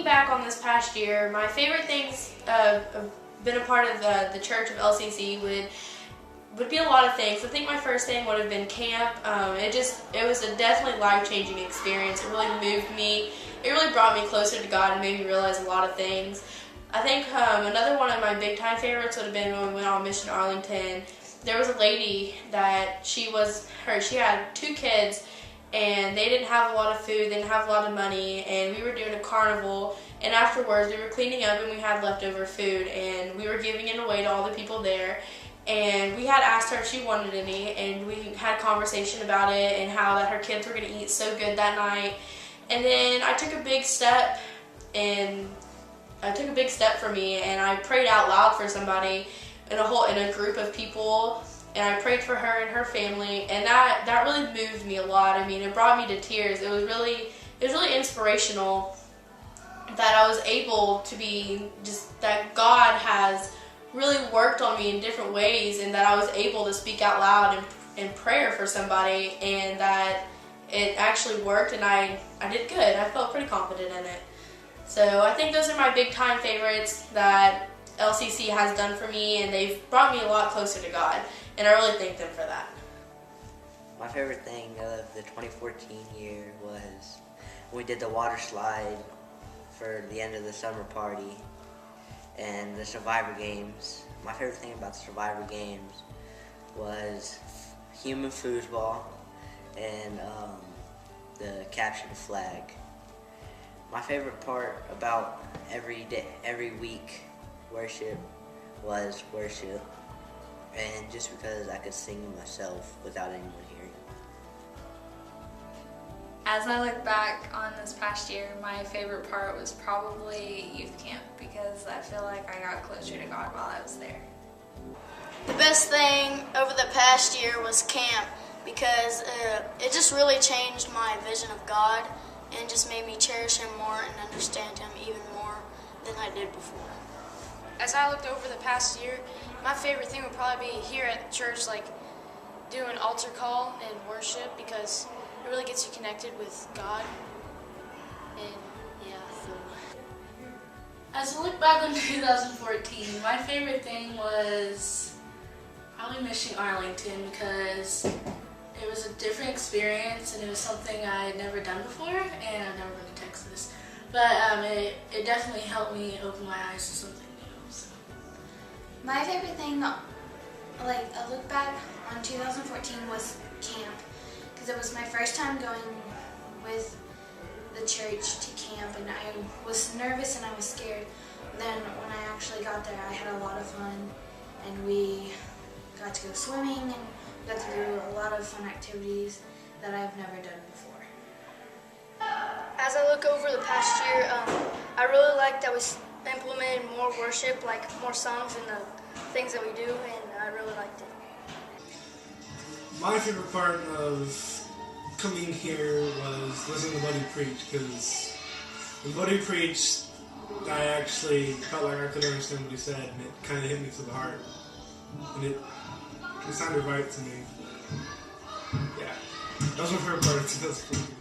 back on this past year, my favorite things been a part of the church of LCC would be a lot of things. I think my first thing would have been camp. It was a definitely life-changing experience. It really moved me. It really brought me closer to God and made me realize a lot of things. I think another one of my big-time favorites would have been when we went on mission to Arlington. There was a lady that she had 2 kids, and they didn't have a lot of food, they didn't have a lot of money, and we were doing a carnival, and afterwards we were cleaning up and we had leftover food, and we were giving it away to all the people there. And we had asked her if she wanted any, and we had a conversation about it and how that her kids were going to eat so good that night. And then I took a big step, for me, and I prayed out loud for somebody in a group of people, and I prayed for her and her family, and that really moved me a lot. I mean, it brought me to tears. It was really inspirational that I was able to be that God has really worked on me in different ways, and that I was able to speak out loud in prayer for somebody, and that it actually worked, and I did good. I felt pretty confident in it. So I think those are my big time favorites that LCC has done for me, and they've brought me a lot closer to God, and I really thank them for that. My favorite thing of the 2014 year was when we did the water slide for the end of the summer party and the Survivor Games. My favorite thing about the Survivor Games was human foosball and the capture the flag. My favorite part about every week worship was worship, and just because I could sing myself without anyone hearing. As I look back on this past year, my favorite part was probably youth camp, because I feel like I got closer to God while I was there. The best thing over the past year was camp, because it just really changed my vision of God and just made me cherish Him more and understand Him even more than I did before. As I looked over the past year, my favorite thing would probably be here at church, like doing altar call and worship, because it really gets you connected with God. And yeah, so. As I look back on 2014, my favorite thing was probably Mission Arlington, because it was a different experience and it was something I had never done before, and I've never been to Texas. But it definitely helped me open my eyes to something new. So. My favorite thing, like a look back on 2014, was camp, because it was my first time going with the church to camp, and I was nervous and I was scared. Then when I actually got there, I had a lot of fun, and we got to go swimming and got to do a lot of fun activities that I've never done before. As I look over the past year, I really like that we implemented more worship, like more songs and the things that we do, and I really liked it. My favorite part of coming here was listening to Buddy preach, because when Buddy preached, I actually felt like I couldn't understand what he said, and it kind of hit me to the heart, and it sounded right to me. Yeah, that was my favorite part of 2014.